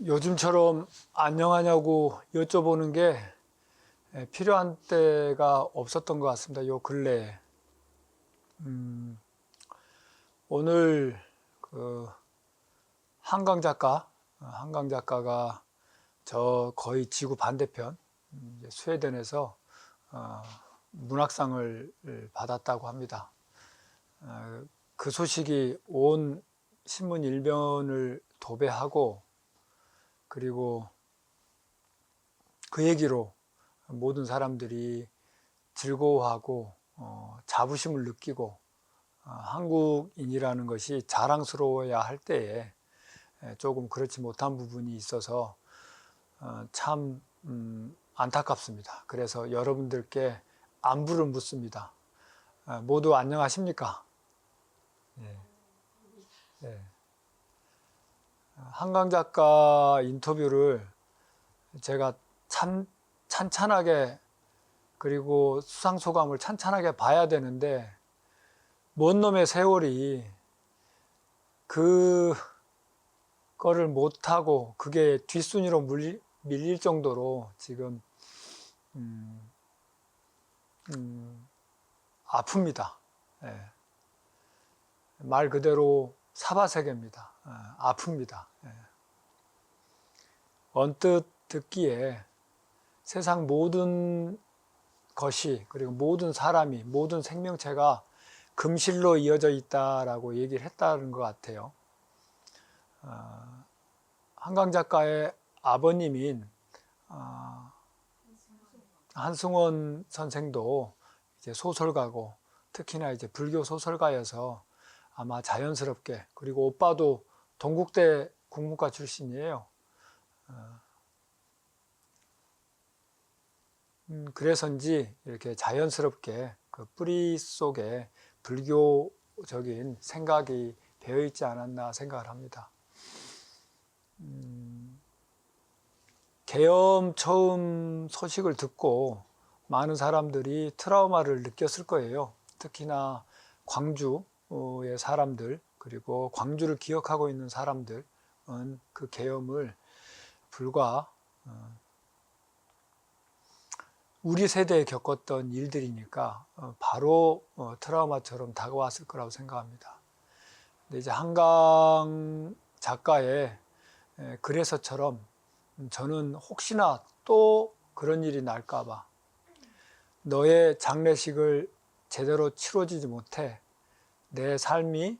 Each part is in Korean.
요즘처럼 안녕하냐고 여쭤보는 게 필요한 때가 없었던 것 같습니다. 요 근래에. 오늘 그 한강 작가가 저 거의 지구 반대편 이제 스웨덴에서 문학상을 받았다고 합니다. 그 소식이 온 신문 일면을 도배하고, 그리고 그 얘기로 모든 사람들이 즐거워하고 자부심을 느끼고 한국인이라는 것이 자랑스러워야 할 때에 조금 그렇지 못한 부분이 있어서 참 안타깝습니다. 그래서 여러분들께 안부를 묻습니다. 모두 안녕하십니까? 네. 네. 한강 작가 인터뷰를 제가 참 찬찬하게, 그리고 수상소감을 찬찬하게 봐야 되는데, 먼 놈의 세월이 그거를 못하고 그게 뒷순위로 밀릴 정도로 지금 아픕니다. 예. 말 그대로 사바세계입니다. 아픕니다. 예. 언뜻 듣기에 세상 모든 것이, 그리고 모든 사람이, 모든 생명체가 금실로 이어져 있다라고 얘기를 했다는 것 같아요. 한강 작가의 아버님인 한승원 선생도 이제 소설가고, 특히나 이제 불교 소설가여서 아마 자연스럽게, 그리고 오빠도 동국대 국문과 출신이에요. 그래서인지 이렇게 자연스럽게 그 뿌리 속에 불교적인 생각이 배어 있지 않았나 생각을 합니다. 계엄 처음 소식을 듣고 많은 사람들이 트라우마를 느꼈을 거예요. 특히나 광주의 사람들, 그리고 광주를 기억하고 있는 사람들은 그 계엄을 불과 우리 세대에 겪었던 일들이니까 바로 트라우마처럼 다가왔을 거라고 생각합니다. 근데 이제 한강 작가의 글에서처럼 저는 혹시나 또 그런 일이 날까봐, 너의 장례식을 제대로 치러지지 못해 내 삶이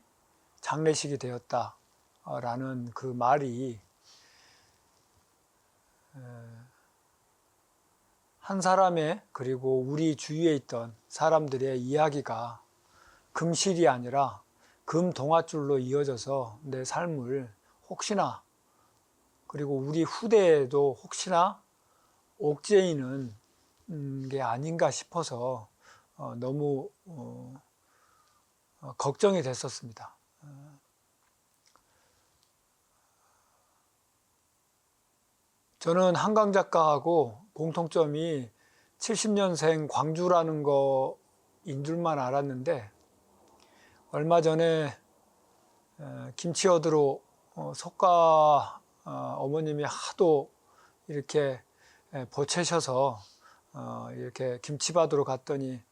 장례식이 되었다라는 그 말이 한 사람의, 그리고 우리 주위에 있던 사람들의 이야기가 금실이 아니라 금동아줄로 이어져서 내 삶을 혹시나, 그리고 우리 후대에도 혹시나 옥죄이는 게 아닌가 싶어서 너무 걱정이 됐었습니다. 저는 한강 작가하고 공통점이 70년생 광주라는 거인 줄만 알았는데, 얼마 전에 김치 얻으러 속가 어머님이 하도 이렇게 보채셔서 이렇게 김치 받으러 갔더니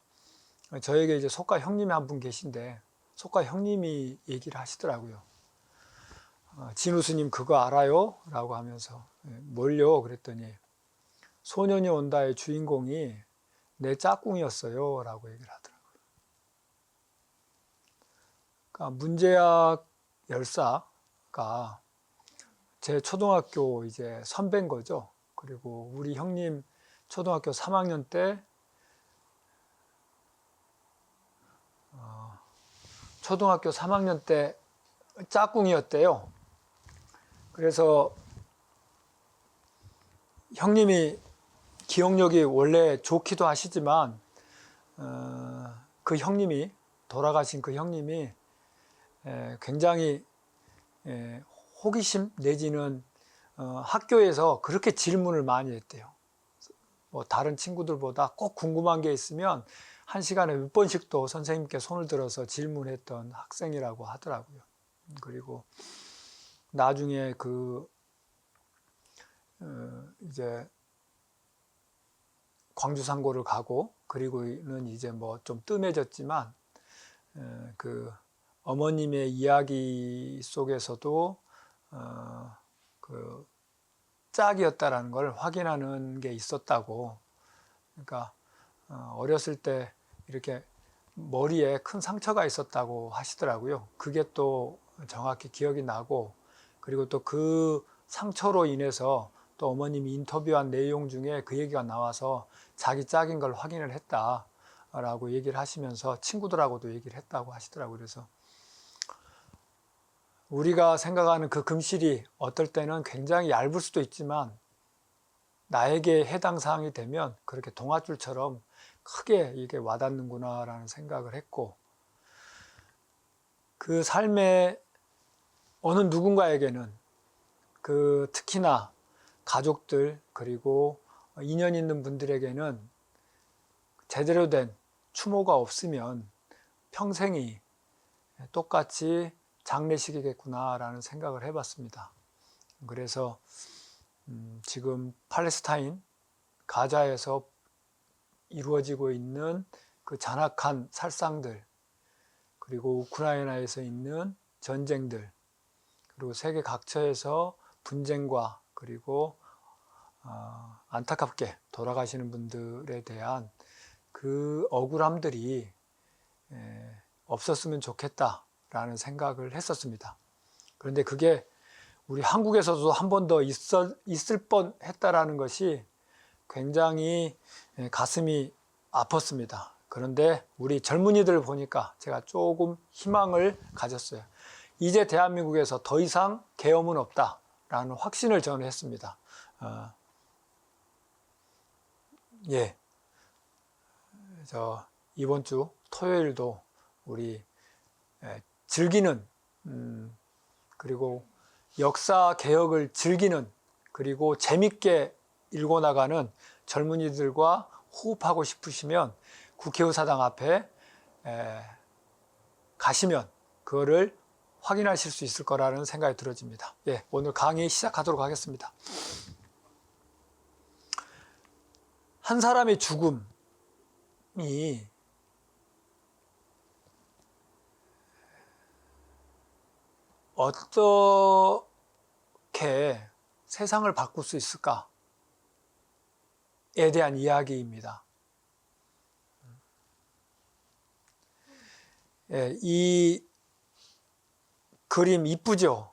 저에게 이제 속가 형님이 한 분 계신데, 속가 형님이 얘기를 하시더라고요. 진우 스님 그거 알아요? 라고 하면서, 뭘요? 그랬더니 소년이 온다의 주인공이 내 짝꿍이었어요 라고 얘기를 하더라고요. 그러니까 문제학 열사가 제 초등학교 이제 선배인 거죠. 그리고 우리 형님 초등학교 3학년 때 초등학교 3학년 때 짝꿍이었대요. 그래서 형님이 기억력이 원래 좋기도 하시지만 그 형님이, 돌아가신 그 형님이 굉장히 호기심 내지는 학교에서 그렇게 질문을 많이 했대요. 뭐 다른 친구들보다 꼭 궁금한 게 있으면 한 시간에 몇 번씩도 선생님께 손을 들어서 질문했던 학생이라고 하더라고요. 그리고 나중에 그 이제 광주 상고를 가고, 그리고는 이제 뭐 좀 뜸해졌지만 그 어머님의 이야기 속에서도 그 짝이었다라는 걸 확인하는 게 있었다고. 그러니까 어렸을 때 이렇게 머리에 큰 상처가 있었다고 하시더라고요. 그게 또 정확히 기억이 나고, 그리고 또 그 상처로 인해서 또 어머님이 인터뷰한 내용 중에 그 얘기가 나와서 자기 짝인 걸 확인을 했다라고 얘기를 하시면서 친구들하고도 얘기를 했다고 하시더라고요. 그래서 우리가 생각하는 그 금실이 어떨 때는 굉장히 얇을 수도 있지만 나에게 해당 사항이 되면 그렇게 동아줄처럼 크게 이게 와닿는구나라는 생각을 했고, 그 삶의 어느 누군가에게는 그 특히나 가족들 그리고 인연 있는 분들에게는 제대로 된 추모가 없으면 평생이 똑같이 장례식이겠구나라는 생각을 해봤습니다. 그래서 지금 팔레스타인 가자에서 이루어지고 있는 그 잔악한 살상들, 그리고 우크라이나에서 있는 전쟁들, 그리고 세계 각처에서 분쟁과 그리고 안타깝게 돌아가시는 분들에 대한 그 억울함들이 없었으면 좋겠다라는 생각을 했었습니다. 그런데 그게 우리 한국에서도 한 번 더 있을 뻔 했다라는 것이 굉장히 가슴이 아팠습니다. 그런데 우리 젊은이들 보니까 제가 조금 희망을 가졌어요. 이제 대한민국에서 더 이상 계엄은 없다라는 확신을 저는 했습니다. 예. 이번 주 토요일도 우리 즐기는, 그리고 역사 개혁을 즐기는, 그리고 재밌게 읽어나가는 젊은이들과 호흡하고 싶으시면 국회의사당 앞에 가시면 그거를 확인하실 수 있을 거라는 생각이 들어집니다. 예, 오늘 강의 시작하도록 하겠습니다. 한 사람의 죽음이 어떻게 세상을 바꿀 수 있을까에 대한 이야기입니다. 예, 이 그림 이쁘죠?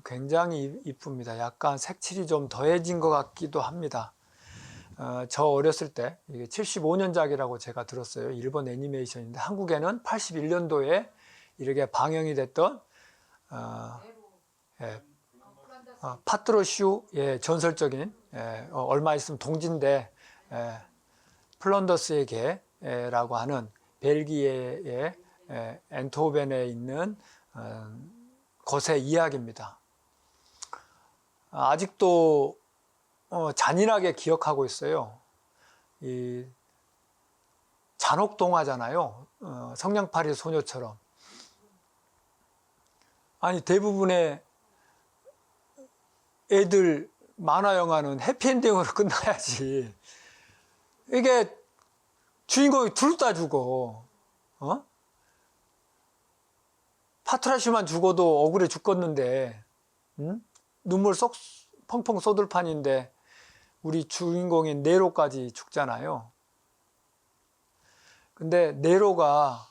굉장히 이쁩니다. 약간 색칠이 좀 더해진 것 같기도 합니다. 저 어렸을 때 이게 75년작이라고 제가 들었어요. 일본 애니메이션인데 한국에는 81년도에 이렇게 방영이 됐던 파트로슈, 전설적인, 얼마 있으면 동지인데 플런더스의 개라고 하는 벨기에의 엔트호벤에 있는 것의 이야기입니다. 아직도 잔인하게 기억하고 있어요. 이 잔혹동화잖아요. 성냥팔이 소녀처럼. 아니, 대부분의 애들 만화 영화는 해피엔딩으로 끝나야지. 이게 주인공이 둘 다 죽어. 파트라슈만 죽어도 억울해 죽겠는데, 눈물 쏙 펑펑 쏟을 판인데 우리 주인공인 네로까지 죽잖아요. 근데 네로가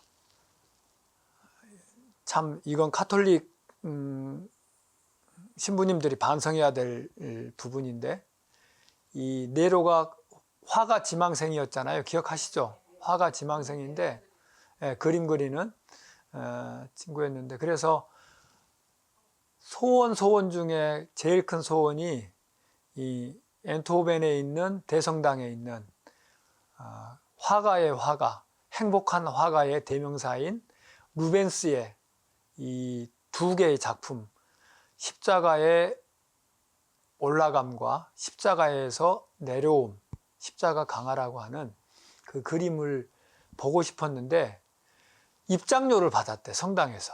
참, 이건 카톨릭 신부님들이 반성해야 될 부분인데, 이 네로가 화가 지망생이었잖아요. 기억하시죠? 화가 지망생인데 그림 그리는 친구였는데, 그래서 소원 중에 제일 큰 소원이 이 엔트호벤에 있는 대성당에 있는 화가의 화가, 행복한 화가의 대명사인 루벤스의 이 두 개의 작품, 십자가의 올라감과 십자가에서 내려옴, 십자가 강화라고 하는 그 그림을 보고 싶었는데 입장료를 받았대, 성당에서.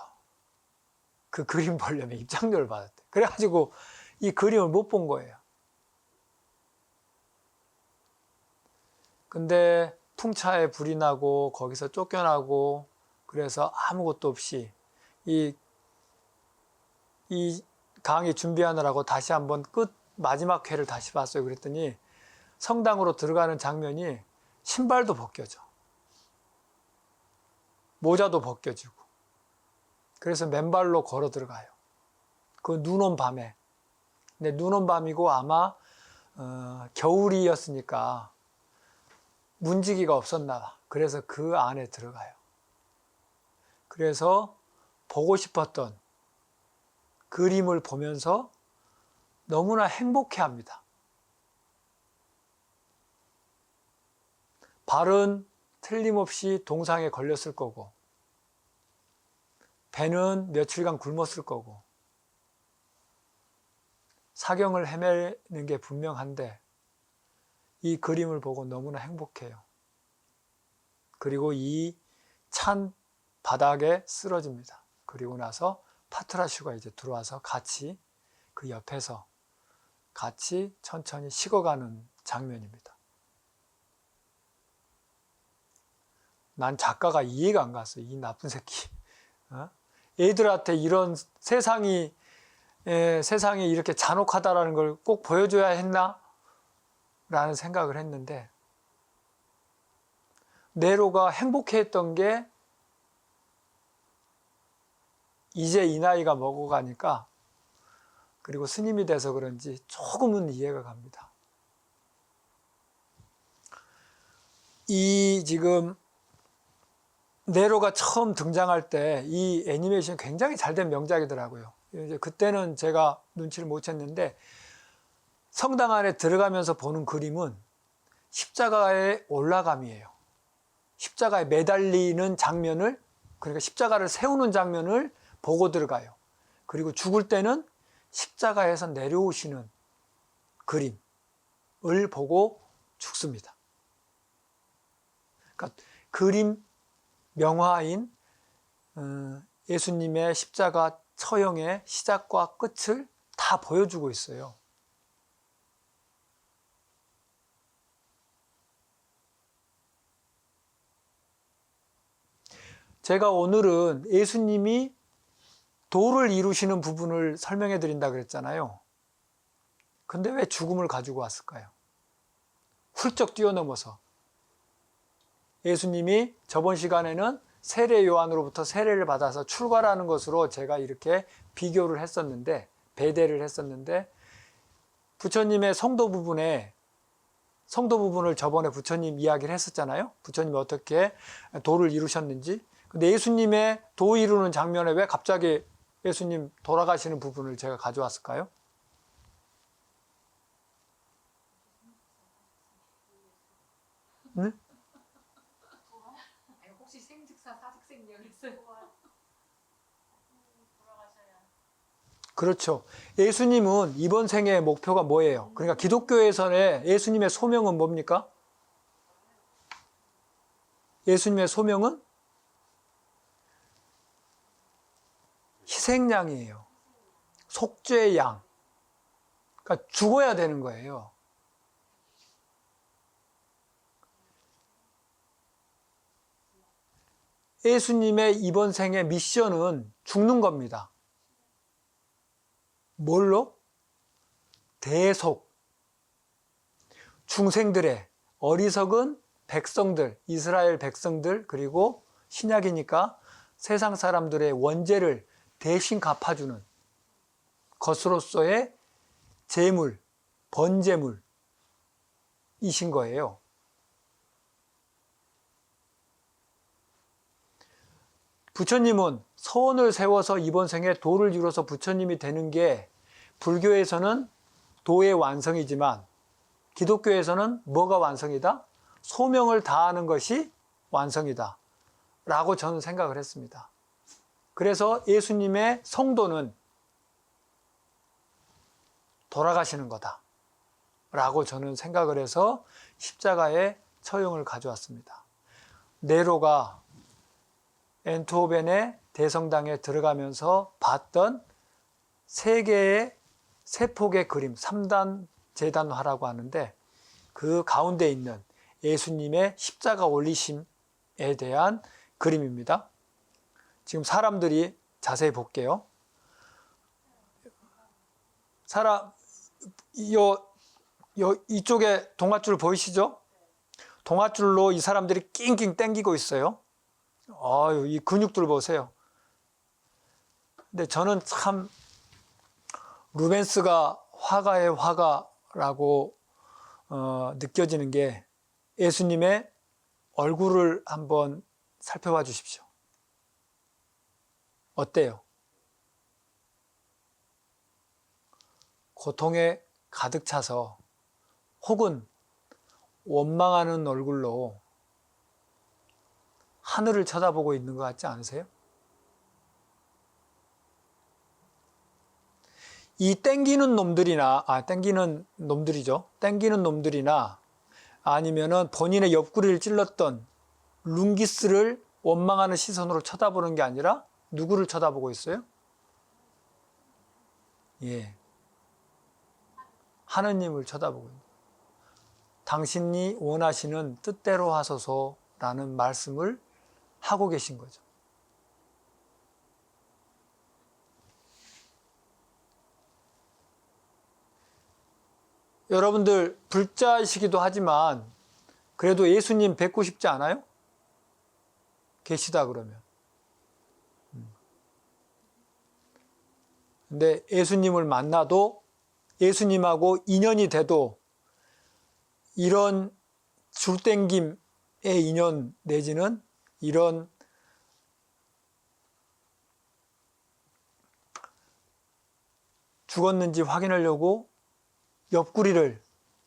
그 그림 보려면 입장료를 받았대. 그래가지고 이 그림을 못 본 거예요. 근데 풍차에 불이 나고 거기서 쫓겨나고 그래서 아무것도 없이 이 강의 준비하느라고 다시 한번 마지막 회를 다시 봤어요. 그랬더니 성당으로 들어가는 장면이 신발도 벗겨져. 모자도 벗겨지고. 그래서 맨발로 걸어 들어가요. 그 눈 온 밤에. 근데 눈 온 밤이고 아마 겨울이었으니까 문지기가 없었나 봐. 그래서 그 안에 들어가요. 그래서 보고 싶었던 그림을 보면서 너무나 행복해합니다. 발은 틀림없이 동상에 걸렸을 거고 배는 며칠간 굶었을 거고 사경을 헤매는 게 분명한데 이 그림을 보고 너무나 행복해요. 그리고 이 찬 바닥에 쓰러집니다. 그리고 나서 파트라슈가 이제 들어와서 같이 그 옆에서 같이 천천히 식어가는 장면입니다. 난 작가가 이해가 안 갔어요. 이 나쁜 새끼. 애들한테 이런 세상이 이렇게 잔혹하다라는 걸 꼭 보여줘야 했나? 라는 생각을 했는데 네로가 행복해했던 게 이제 이 나이가 먹어가니까 그리고 스님이 돼서 그런지 조금은 이해가 갑니다. 이 지금 네로가 처음 등장할 때 이 애니메이션 굉장히 잘된 명작이더라고요. 이제 그때는 제가 눈치를 못 챘는데 성당 안에 들어가면서 보는 그림은 십자가의 올라감이에요. 십자가에 매달리는 장면을, 그러니까 십자가를 세우는 장면을 보고 들어가요. 그리고 죽을 때는 십자가에서 내려오시는 그림을 보고 죽습니다. 그러니까 그림 명화인 예수님의 십자가 처형의 시작과 끝을 다 보여주고 있어요. 제가 오늘은 예수님이 도를 이루시는 부분을 설명해 드린다 그랬잖아요. 근데 왜 죽음을 가지고 왔을까요? 훌쩍 뛰어넘어서. 예수님이 저번 시간에는 세례 요한으로부터 세례를 받아서 출가라는 것으로 제가 이렇게 비교를 했었는데, 배대를 했었는데, 부처님의 성도 부분을 저번에 부처님 이야기를 했었잖아요. 부처님이 어떻게 도를 이루셨는지. 근데 예수님의 도 이루는 장면에 왜 갑자기 예수님 돌아가시는 부분을 제가 가져왔을까요? 응? 혹시 생즉사 사직생명했어요? 그렇죠. 예수님은 이번 생애의 목표가 뭐예요? 그러니까 기독교에서의 예수님의 소명은 뭡니까? 예수님의 소명은 희생양이에요. 속죄의 양. 그러니까 죽어야 되는 거예요. 예수님의 이번 생의 미션은 죽는 겁니다. 뭘로? 대속. 중생들의 어리석은 백성들, 이스라엘 백성들, 그리고 신약이니까 세상 사람들의 원죄를 대신 갚아주는 것으로서의 제물, 번제물이신 거예요. 부처님은 서원을 세워서 이번 생에 도를 이뤄서 부처님이 되는 게 불교에서는 도의 완성이지만 기독교에서는 뭐가 완성이다? 소명을 다하는 것이 완성이다 라고 저는 생각을 했습니다. 그래서 예수님의 성도는 돌아가시는 거다 라고 저는 생각을 해서 십자가의 처형을 가져왔습니다. 네로가 엔트호벤의 대성당에 들어가면서 봤던 세 개의 세폭의 그림, 3단 재단화라고 하는데 그 가운데 있는 예수님의 십자가 올리심에 대한 그림입니다. 지금 사람들이 자세히 볼게요. 이쪽에 동아줄 보이시죠? 동아줄로 이 사람들이 낑낑 땡기고 있어요. 아유, 이 근육들 보세요. 근데 저는 참 루벤스가 화가의 화가라고 느껴지는 게 예수님의 얼굴을 한번 살펴봐 주십시오. 어때요? 고통에 가득 차서 혹은 원망하는 얼굴로 하늘을 쳐다보고 있는 것 같지 않으세요? 이 땡기는 놈들이나 아니면은 본인의 옆구리를 찔렀던 룽기스를 원망하는 시선으로 쳐다보는 게 아니라 누구를 쳐다보고 있어요? 예. 하느님을 쳐다보고 있는 거예요. 당신이 원하시는 뜻대로 하소서라는 말씀을 하고 계신 거죠. 여러분들 불자이시기도 하지만 그래도 예수님 뵙고 싶지 않아요? 계시다 그러면. 근데 예수님을 만나도 예수님하고 인연이 돼도 이런 줄땡김의 인연 내지는 이런 죽었는지 확인하려고 옆구리를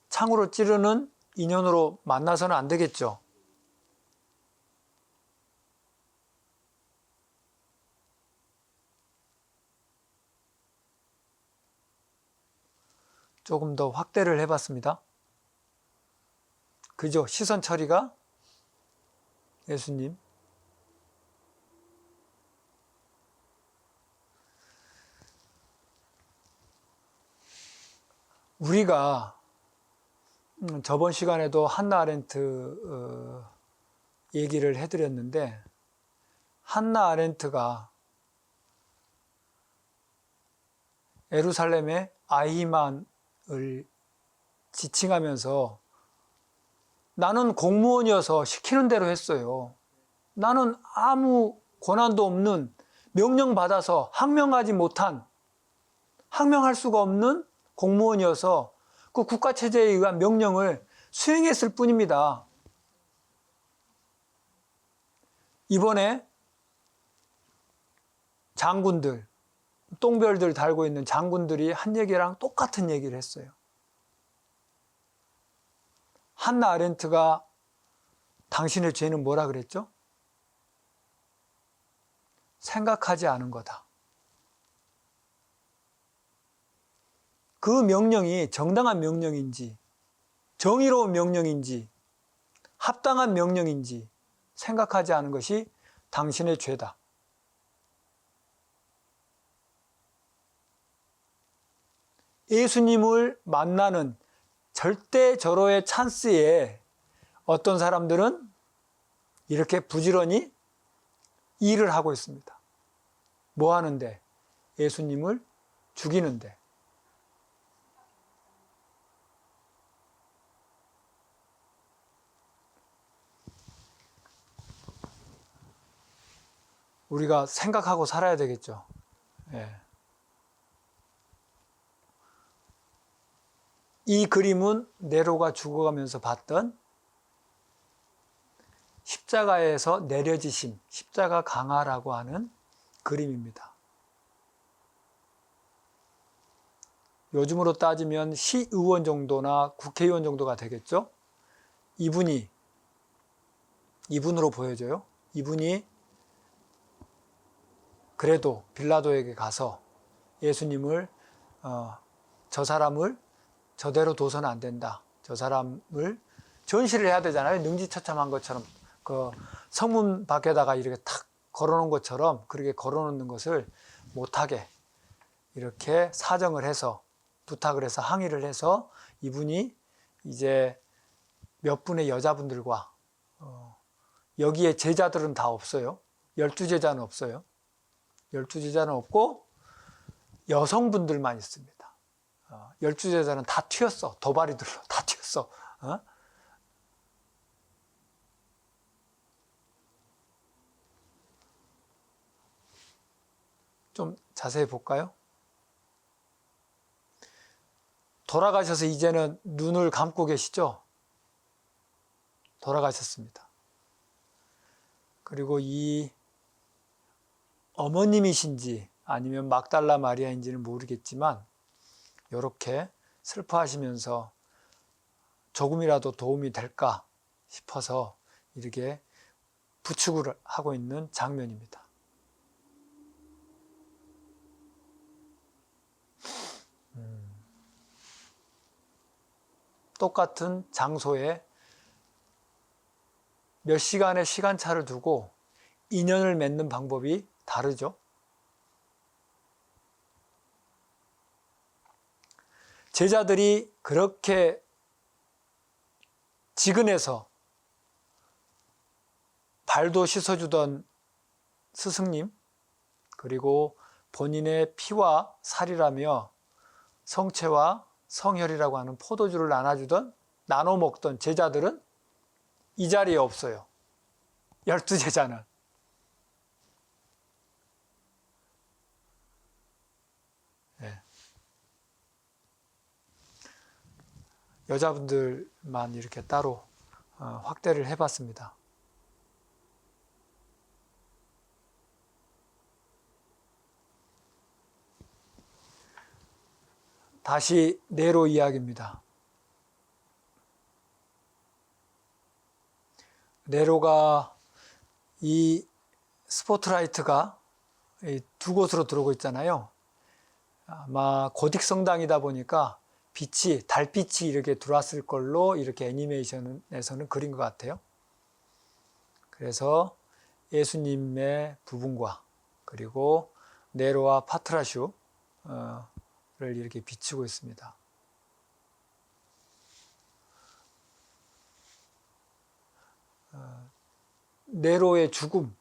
창으로 찌르는 인연으로 만나서는 안 되겠죠. 조금 더 확대를 해봤습니다. 그죠? 시선 처리가 예수님. 우리가 저번 시간에도 한나 아렌트 얘기를 해드렸는데 한나 아렌트가 예루살렘의 아히만을 지칭하면서 나는 공무원이어서 시키는 대로 했어요. 나는 아무 권한도 없는 명령받아서 항명하지 못한 항명할 수가 없는 공무원이어서 그 국가체제에 의한 명령을 수행했을 뿐입니다. 이번에 장군들, 똥별들 달고 있는 장군들이 한 얘기랑 똑같은 얘기를 했어요. 한나 아렌트가 당신의 죄는 뭐라 그랬죠? 생각하지 않은 거다. 그 명령이 정당한 명령인지, 정의로운 명령인지, 합당한 명령인지 생각하지 않은 것이 당신의 죄다. 예수님을 만나는 절대절호의 찬스에 어떤 사람들은 이렇게 부지런히 일을 하고 있습니다. 뭐 하는데? 예수님을 죽이는데. 우리가 생각하고 살아야 되겠죠. 예. 이 그림은 네로가 죽어가면서 봤던 십자가에서 내려지신 십자가 강화라고 하는 그림입니다. 요즘으로 따지면 시의원 정도나 국회의원 정도가 되겠죠. 이분으로 보여져요. 이분이 그래도 빌라도에게 가서 예수님을 저 사람을 저대로 둬서는 안 된다. 저 사람을 전시를 해야 되잖아요. 능지처참한 것처럼 그 성문 밖에다가 이렇게 탁 걸어놓은 것처럼 그렇게 걸어놓는 것을 못하게 이렇게 사정을 해서 부탁을 해서 항의를 해서 이분이 이제 몇 분의 여자분들과 여기에 제자들은 다 없어요. 12제자는 없어요. 12제자는 없고 여성분들만 있습니다. 12제자는 다 튀었어. 도바리들로 다 튀었어. 좀 자세히 볼까요? 돌아가셔서 이제는 눈을 감고 계시죠? 돌아가셨습니다. 그리고 이 어머님이신지 아니면 막달라 마리아인지는 모르겠지만 이렇게 슬퍼하시면서 조금이라도 도움이 될까 싶어서 이렇게 부축을 하고 있는 장면입니다. 똑같은 장소에 몇 시간의 시간차를 두고 인연을 맺는 방법이 다르죠. 제자들이 그렇게 지근해서 발도 씻어주던 스승님, 그리고 본인의 피와 살이라며 성체와 성혈이라고 하는 포도주를 나눠 먹던 제자들은 이 자리에 없어요. 12제자는. 네. 여자분들만 이렇게 따로 확대를 해봤습니다. 다시 네로 이야기입니다. 네로가 이 스포트라이트가 두 곳으로 들어오고 있잖아요. 아마 고딕 성당이다 보니까 빛이, 달빛이 이렇게 들어왔을 걸로 이렇게 애니메이션에서는 그린 것 같아요. 그래서 예수님의 부분과 그리고 네로와 파트라슈를 이렇게 비추고 있습니다. 네로의 죽음,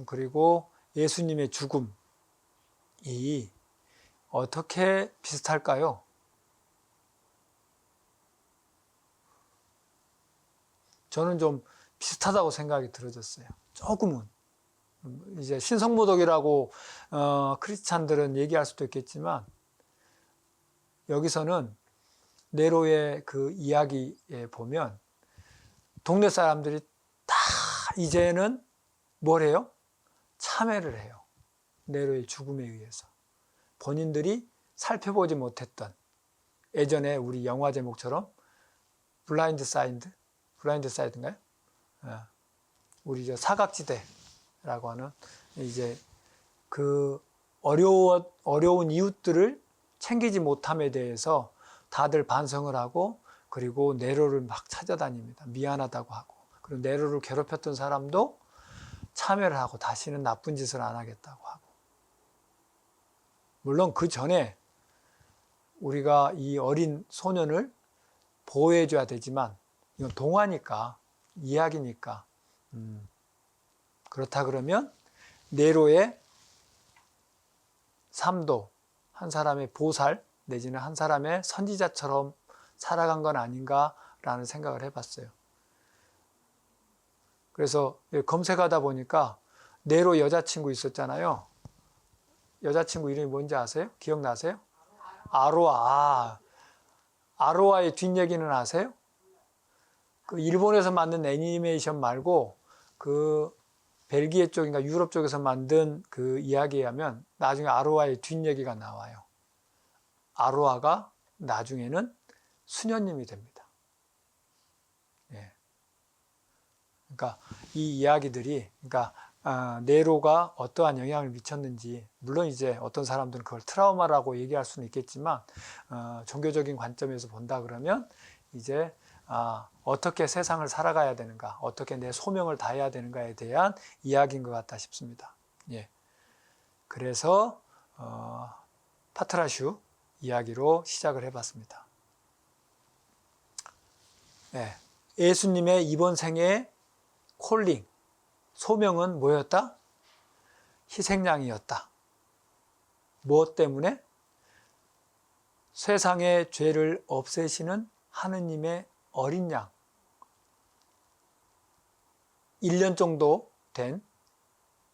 그리고 예수님의 죽음이 어떻게 비슷할까요? 저는 좀 비슷하다고 생각이 들어졌어요. 조금은. 이제 신성모독이라고 크리스찬들은 얘기할 수도 있겠지만 여기서는 네로의 그 이야기에 보면 동네 사람들이 다 이제는 뭘 해요? 참회를 해요. 네로의 죽음에 의해서. 본인들이 살펴보지 못했던 예전에 우리 영화 제목처럼 블라인드 사이드인가요? 우리 저 사각지대라고 하는 이제 그 어려운 이웃들을 챙기지 못함에 대해서 다들 반성을 하고 그리고 네로를 막 찾아다닙니다. 미안하다고 하고 그리고 네로를 괴롭혔던 사람도 참회를 하고 다시는 나쁜 짓을 안 하겠다고 하고 물론 그 전에 우리가 이 어린 소년을 보호해줘야 되지만 이건 동화니까 이야기니까 그렇다 그러면 네로의 삶도 한 사람의 보살 내지는 한 사람의 선지자처럼 살아간 건 아닌가라는 생각을 해봤어요. 그래서 검색하다 보니까 네로 여자친구 있었잖아요. 여자친구 이름이 뭔지 아세요? 기억나세요? 아로아. 아로아의 뒷얘기는 아세요? 그 일본에서 만든 애니메이션 말고 그 벨기에 쪽인가 유럽 쪽에서 만든 그 이야기에 하면 나중에 아로아의 뒷얘기가 나와요. 아로아가 나중에는 수녀님이 됩니다. 예. 그러니까 이 이야기들이 그러니까 네로가 어떠한 영향을 미쳤는지 물론 이제 어떤 사람들은 그걸 트라우마라고 얘기할 수는 있겠지만 종교적인 관점에서 본다 그러면 이제 어떻게 세상을 살아가야 되는가 어떻게 내 소명을 다해야 되는가에 대한 이야기인 것 같다 싶습니다. 예. 그래서 파트라슈 이야기로 시작을 해봤습니다. 네. 예수님의 이번 생애의 콜링, 소명은 뭐였다? 희생양이었다. 무엇 때문에? 세상의 죄를 없애시는 하느님의 어린 양. 1년 정도 된,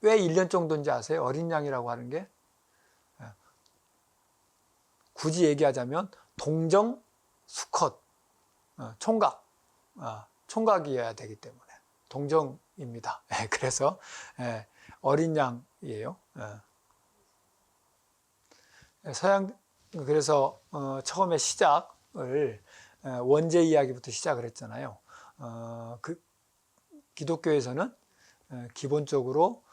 왜 1년 정도인지 아세요? 어린 양이라고 하는 게? 굳이 얘기하자면 동정 수컷, 총각, 총각이어야 되기 때문에 동정입니다. 그래서 어린 양이에요. 그래서 처음에 시작을 원죄 이야기부터 시작을 했잖아요. 기독교에서는 기본적으로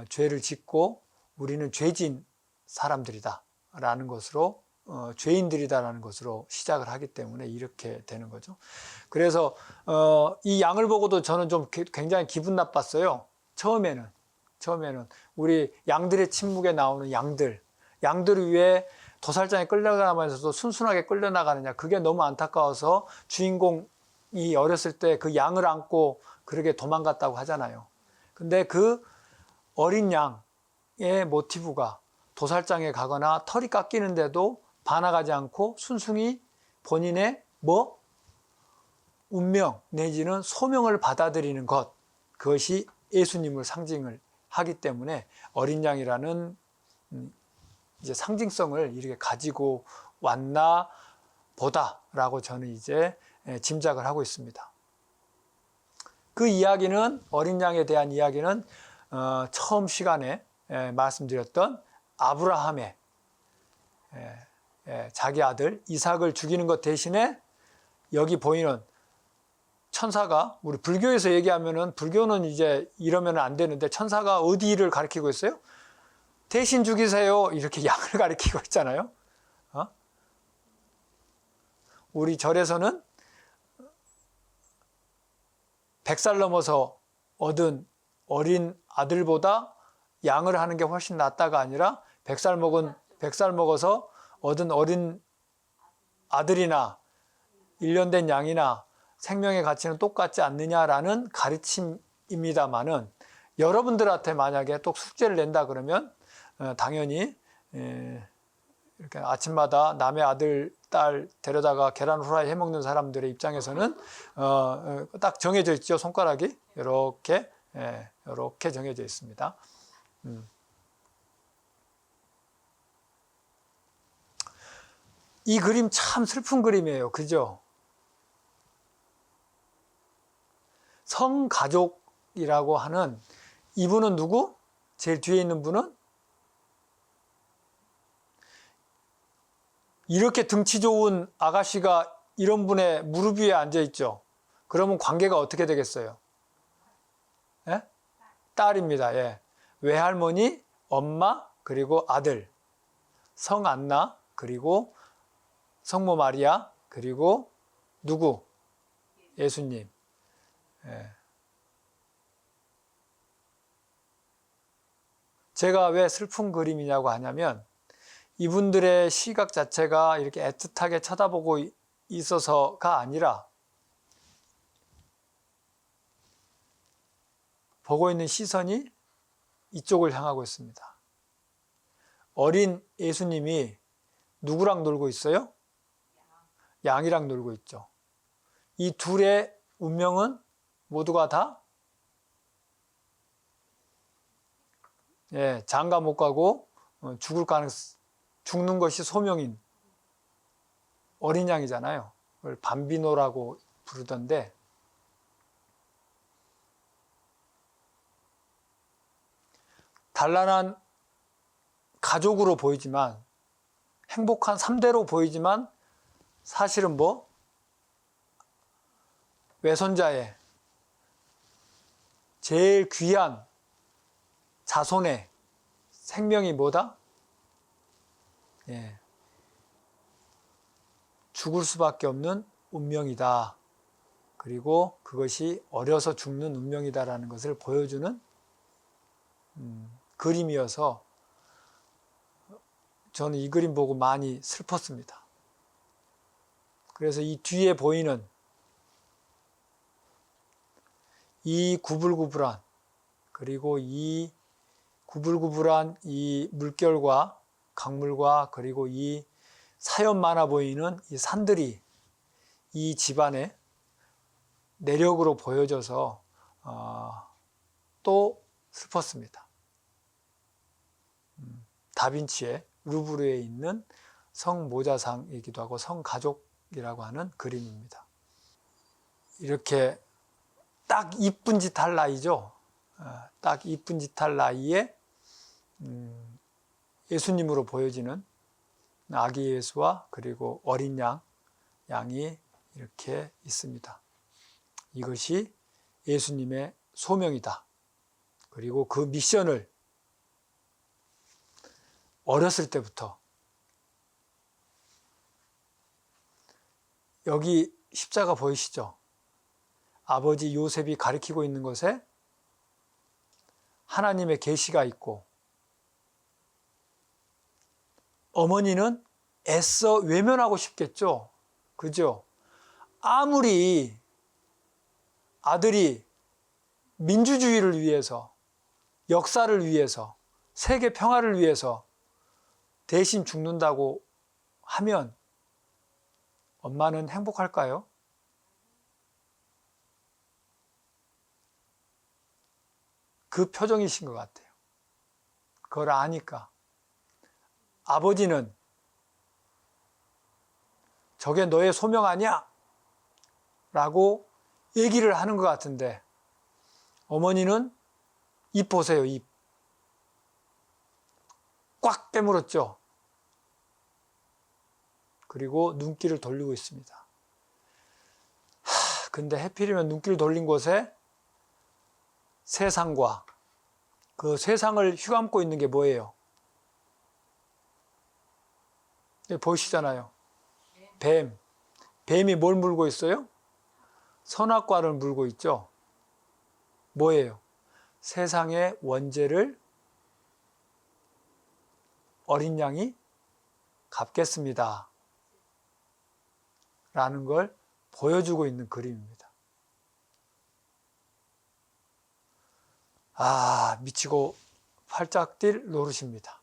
죄를 짓고 우리는 죄진 사람들이다 라는 것으로 죄인들이다라는 것으로 시작을 하기 때문에 이렇게 되는 거죠. 그래서 이 양을 보고도 저는 좀 굉장히 기분 나빴어요. 처음에는 우리 양들의 침묵에 나오는 양들을 위해 도살장에 끌려가면서도 순순하게 끌려나가느냐, 그게 너무 안타까워서 주인공이 어렸을 때 그 양을 안고 그렇게 도망갔다고 하잖아요. 근데 그 어린 양의 모티브가 도살장에 가거나 털이 깎이는데도 반항하지 않고 순순히 본인의 운명 내지는 소명을 받아들이는 것, 그것이 예수님을 상징을 하기 때문에 어린 양이라는 이제 상징성을 이렇게 가지고 왔나 보다라고 저는 이제 짐작을 하고 있습니다. 그 이야기는, 어린 양에 대한 이야기는 처음 시간에 말씀드렸던 아브라함의 자기 아들 이삭을 죽이는 것 대신에 여기 보이는 천사가, 우리 불교에서 얘기하면은, 불교는 이제 이러면 안 되는데 천사가 어디를 가리키고 있어요? 대신 죽이세요, 이렇게 양을 가리키고 있잖아요. 우리 절에서는 100살 넘어서 얻은 어린 아들보다 양을 하는 게 훨씬 낫다가 아니라 100살 먹어서 얻은 어린 아들이나 1년 된 양이나 생명의 가치는 똑같지 않느냐라는 가르침입니다만은, 여러분들한테 만약에 또 숙제를 낸다 그러면 당연히 이렇게 아침마다 남의 아들, 딸 데려다가 계란 후라이 해먹는 사람들의 입장에서는 딱 정해져 있죠. 손가락이 이렇게 정해져 있습니다. 이 그림 참 슬픈 그림이에요. 그죠? 성가족이라고 하는 이분은 누구? 제일 뒤에 있는 분은 이렇게 등치 좋은 아가씨가 이런 분의 무릎 위에 앉아 있죠. 그러면 관계가 어떻게 되겠어요? 예? 딸입니다. 예. 외할머니, 엄마, 그리고 아들, 성 안나, 그리고 성모 마리아, 그리고 누구? 예수님. 예. 제가 왜 슬픈 그림이냐고 하냐면, 이분들의 시각 자체가 이렇게 애틋하게 쳐다보고 있어서가 아니라 보고 있는 시선이 이쪽을 향하고 있습니다. 어린 예수님이 누구랑 놀고 있어요? 양이랑 놀고 있죠. 이 둘의 운명은 모두가 다 장가 못 가고 죽는 것이 소명인 어린 양이잖아요. 그걸 밤비노라고 부르던데, 단란한 가족으로 보이지만, 행복한 3대로 보이지만 사실은 외손자의 제일 귀한 자손의 생명이 뭐다? 죽을 수밖에 없는 운명이다. 그리고 그것이 어려서 죽는 운명이다라는 것을 보여주는 그림이어서 저는 이 그림 보고 많이 슬펐습니다. 그래서 이 뒤에 보이는 이 구불구불한, 그리고 이 구불구불한 이 물결과 강물과 그리고 이 사연 많아 보이는 이 산들이 이 집안의 내력으로 보여져서 또 슬펐습니다. 다빈치의 루브르에 있는 성모자상이기도 하고 성가족이라고 하는 그림입니다. 이렇게 딱 이쁜 짓 할 나이죠. 딱 이쁜 짓 할 나이에 예수님으로 보여지는 아기 예수와 그리고 어린 양이 이렇게 있습니다. 이것이 예수님의 소명이다. 그리고 그 미션을 어렸을 때부터 여기 십자가 보이시죠? 아버지 요셉이 가리키고 있는 것에 하나님의 계시가 있고 어머니는 애써 외면하고 싶겠죠. 그죠? 아무리 아들이 민주주의를 위해서, 역사를 위해서, 세계 평화를 위해서 대신 죽는다고 하면 엄마는 행복할까요? 그 표정이신 것 같아요. 그걸 아니까. 아버지는 저게 너의 소명 아니야? 라고 얘기를 하는 것 같은데 어머니는 입 보세요. 입. 꽉 깨물었죠. 그리고 눈길을 돌리고 있습니다. 근데 하필이면 눈길 돌린 곳에 세상과 그 세상을 휘감고 있는 게 뭐예요? 보이시잖아요. 뱀. 뱀이 뭘 물고 있어요? 선악과를 물고 있죠. 뭐예요? 세상의 원죄를 어린 양이 갚겠습니다. 라는 걸 보여주고 있는 그림입니다. 미치고 팔짝 뛸 노릇입니다.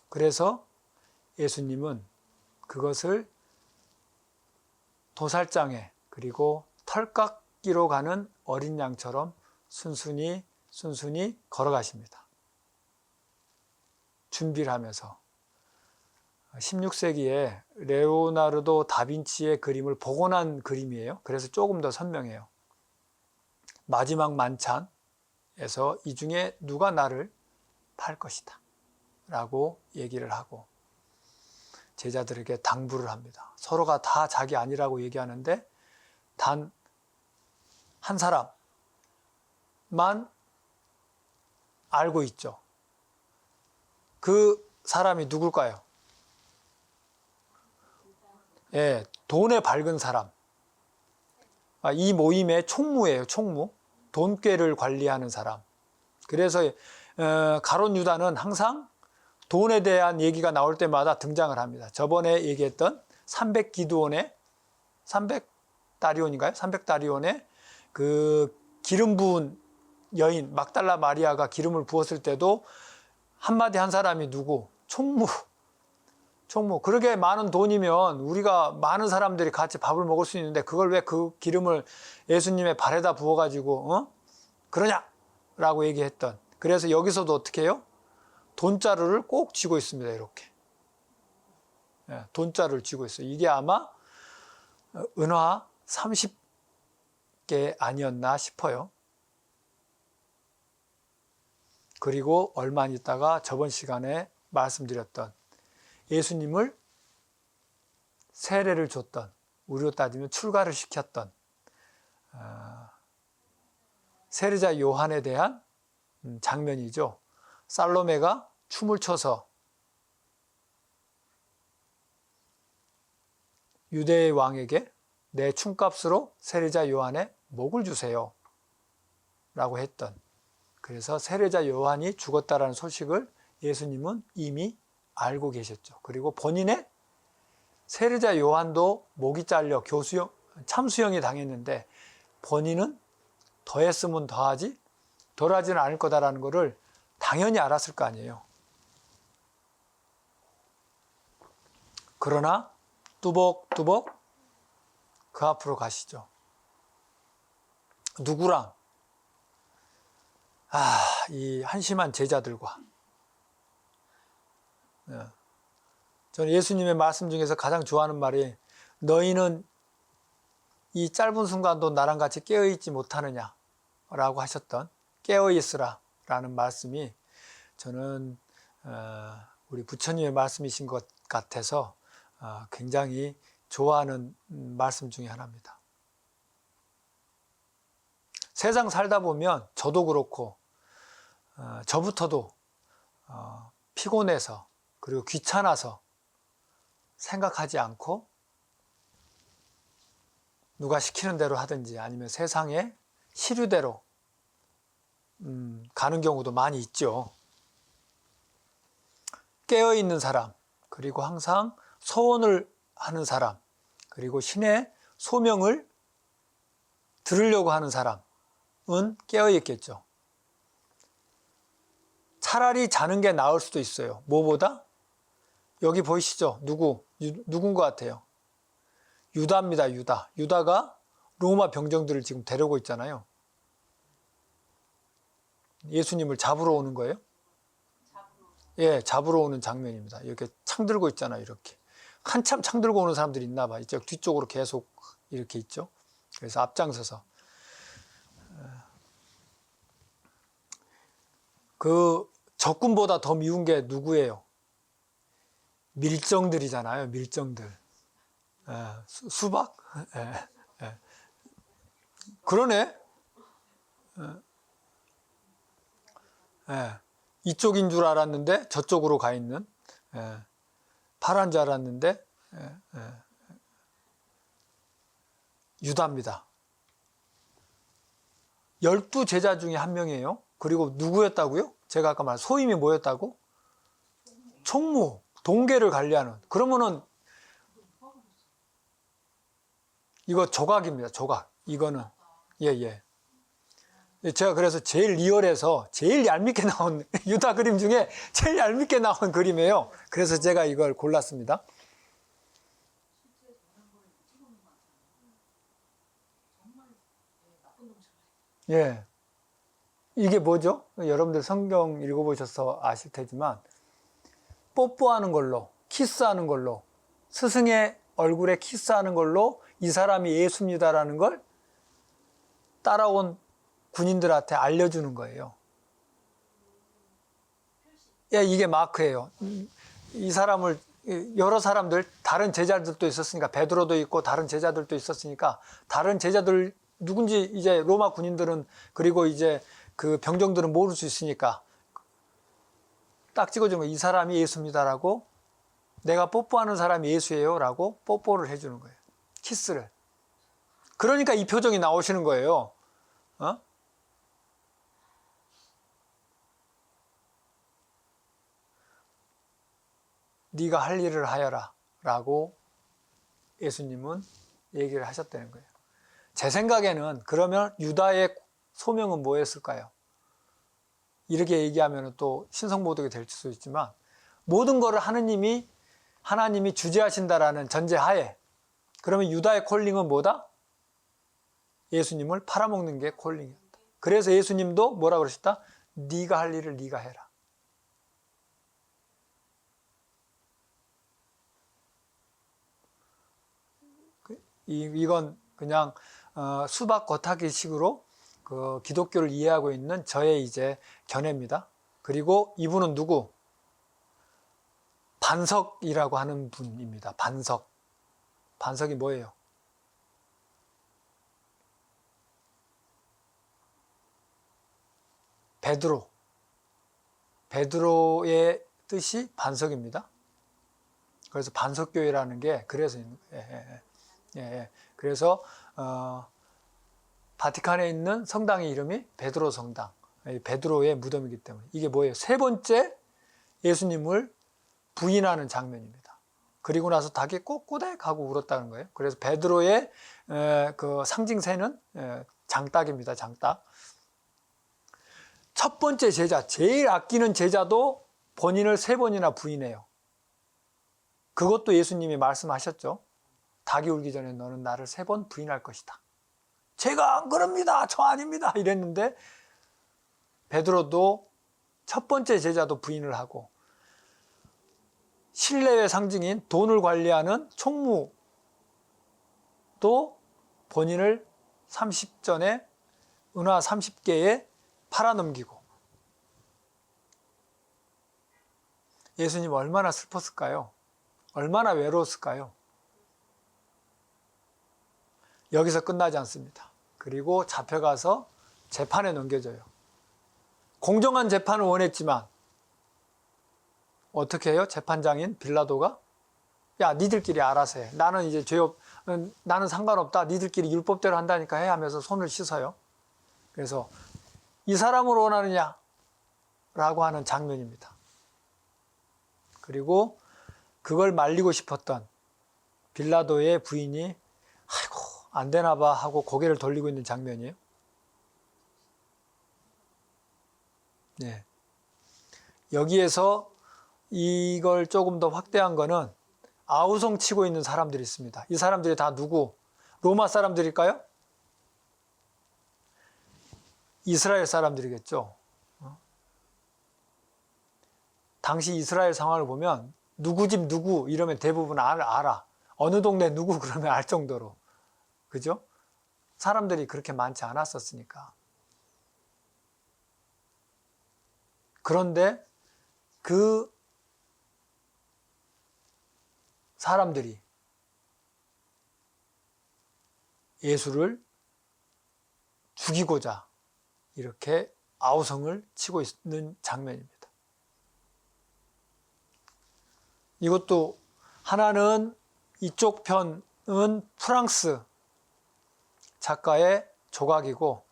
그래서 예수님은 그것을 도살장에 그리고 털깎기로 가는 어린 양처럼 순순히 걸어가십니다. 준비를 하면서 16세기에 레오나르도 다빈치의 그림을 복원한 그림이에요. 그래서 조금 더 선명해요. 마지막 만찬에서 이 중에 누가 나를 팔 것이다 라고 얘기를 하고 제자들에게 당부를 합니다. 서로가 다 자기 아니라고 얘기하는데 단 한 사람만 알고 있죠. 그 사람이 누굴까요? 예, 돈에 밝은 사람. 이 모임의 총무예요, 총무. 돈꾀를 관리하는 사람. 그래서 가룟 유다는 항상 돈에 대한 얘기가 나올 때마다 등장을 합니다. 저번에 얘기했던 300기드온의 300다리온인가요? 300다리온의 그 기름 부은 여인 막달라 마리아가 기름을 부었을 때도 한마디 한 사람이 누구? 총무. 그렇게 많은 돈이면 우리가 많은 사람들이 같이 밥을 먹을 수 있는데 그걸 왜 그 기름을 예수님의 발에다 부어가지고 그러냐라고 얘기했던. 그래서 여기서도 어떻게 해요? 돈자루를 꼭 쥐고 있습니다. 이렇게. 돈자루를 쥐고 있어요. 이게 아마 은화 30개 아니었나 싶어요. 그리고 얼마 있다가 저번 시간에 말씀드렸던 예수님을 세례를 줬던, 우리로 따지면 출가를 시켰던 세례자 요한에 대한 장면이죠. 살로메가 춤을 춰서 유대의 왕에게 내 춤값으로 세례자 요한의 목을 주세요 라고 했던, 그래서 세례자 요한이 죽었다라는 소식을 예수님은 이미 알고 계셨죠. 그리고 본인의 세례자 요한도 목이 잘려 참수형이 당했는데 본인은 더했으면 더하지 덜하지는 않을 거다라는 것을 당연히 알았을 거 아니에요. 그러나 뚜벅뚜벅 그 앞으로 가시죠. 누구랑? 이 한심한 제자들과. 저는 예수님의 말씀 중에서 가장 좋아하는 말이 너희는 이 짧은 순간도 나랑 같이 깨어있지 못하느냐 라고 하셨던 깨어있으라 라는 말씀이 저는 우리 부처님의 말씀이신 것 같아서 굉장히 좋아하는 말씀 중에 하나입니다. 세상 살다 보면 저도 그렇고 저부터도 피곤해서 그리고 귀찮아서 생각하지 않고 누가 시키는 대로 하든지 아니면 세상의 시류대로 가는 경우도 많이 있죠. 깨어있는 사람, 그리고 항상 소원을 하는 사람, 그리고 신의 소명을 들으려고 하는 사람은 깨어있겠죠. 차라리 자는 게 나을 수도 있어요. 뭐보다? 여기 보이시죠? 누군 것 같아요? 유다입니다. 유다가 로마 병정들을 지금 데리고 있잖아요. 예수님을 잡으러 오는 거예요? 예, 잡으러 오는 장면입니다. 이렇게 창 들고 있잖아요. 이렇게 한참 창 들고 오는 사람들이 있나 봐. 이쪽 뒤쪽으로 계속 이렇게 있죠. 그래서 앞장서서 그 적군보다 더 미운 게 누구예요? 밀정들이잖아요. 밀정들. 수박? 그러네. 이쪽인 줄 알았는데 저쪽으로 가 있는, 파란 줄 알았는데 유다입니다. 12제자 중에 한 명이에요. 그리고 누구였다고요? 제가 아까 말한 소임이 뭐였다고? 총무, 동계를 관리하는. 그러면은 이거 조각입니다. 조각. 이거는 예. 제가 그래서 제일 리얼해서 제일 얄밉게 나온 유다 그림 중에 제일 얄밉게 나온 그림이에요. 그래서 제가 이걸 골랐습니다. 예. 이게 뭐죠? 여러분들 성경 읽어보셔서 아실 테지만 뽀뽀하는 걸로, 키스하는 걸로, 스승의 얼굴에 키스하는 걸로 이 사람이 예수입니다라는 걸 따라온 군인들한테 알려주는 거예요. 예, 이게 마크예요. 이 사람을 여러 사람들, 다른 제자들도 있었으니까 베드로도 있고 다른 제자들도 있었으니까 다른 제자들 누군지 이제 로마 군인들은 그리고 이제 그 병정들은 모를 수 있으니까 딱 찍어주는 거예요. 이 사람이 예수입니다라고, 내가 뽀뽀하는 사람이 예수예요 라고 뽀뽀를 해주는 거예요. 키스를. 그러니까 이 표정이 나오시는 거예요. 네가 할 일을 하여라 라고 예수님은 얘기를 하셨다는 거예요. 제 생각에는 그러면 유다의 소명은 뭐였을까요? 이렇게 얘기하면 또 신성모독이 될 수도 있지만 모든 것을 하나님이 주재하신다라는 전제하에 그러면 유다의 콜링은 뭐다? 예수님을 팔아먹는 게 콜링이었다. 그래서 예수님도 뭐라 그러셨다? 네가 할 일을 네가 해라. 이건 그냥 수박 겉핥기 식으로 그 기독교를 이해하고 있는 저의 이제 견해입니다. 그리고 이분은 누구? 반석이라고 하는 분입니다. 반석. 반석이 뭐예요? 베드로. 베드로의 뜻이 반석입니다. 그래서 반석교회라는 게 그래서 있는 거예요. 그래서 바티칸에 있는 성당의 이름이 베드로 성당, 베드로의 무덤이기 때문에 이게 뭐예요? 세 번째 예수님을 부인하는 장면입니다. 그리고 나서 닭이 꼬꼬댁 하고 울었다는 거예요. 그래서 베드로의 그 상징새는 장딱입니다. 장딱. 첫 번째 제자, 제일 아끼는 제자도 본인을 3번이나 부인해요. 그것도 예수님이 말씀하셨죠. 닭이 울기 전에 너는 나를 3번 부인할 것이다. 제가 안 그럽니다. 저 아닙니다. 이랬는데 베드로도 첫 번째 제자도 부인을 하고, 신뢰의 상징인 돈을 관리하는 총무도 본인을 30전에 은화 30개에 팔아넘기고. 예수님 얼마나 슬펐을까요? 얼마나 외로웠을까요? 여기서 끝나지 않습니다. 그리고 잡혀가서 재판에 넘겨져요. 공정한 재판을 원했지만 어떻게 해요? 재판장인 빌라도가 야, 니들끼리 알아서 해. 나는 이제 나는 상관없다. 니들끼리 율법대로 한다니까 해 하면서 손을 씻어요. 그래서 이 사람을 원하느냐? 라고 하는 장면입니다. 그리고 그걸 말리고 싶었던 빌라도의 부인이 아이고 안 되나 봐 하고 고개를 돌리고 있는 장면이에요. 네. 여기에서 이걸 조금 더 확대한 거는 아우성 치고 있는 사람들이 있습니다. 이 사람들이 다 누구? 로마 사람들일까요? 이스라엘 사람들이겠죠. 당시 이스라엘 상황을 보면 누구 집 누구 이러면 대부분 알아. 어느 동네 누구 그러면 알 정도로. 그죠? 사람들이 그렇게 많지 않았었으니까. 그런데 그 사람들이 예수를 죽이고자 이렇게 아우성을 치고 있는 장면입니다. 이것도 하나는 이쪽 편은 프랑스 작가의 조각이고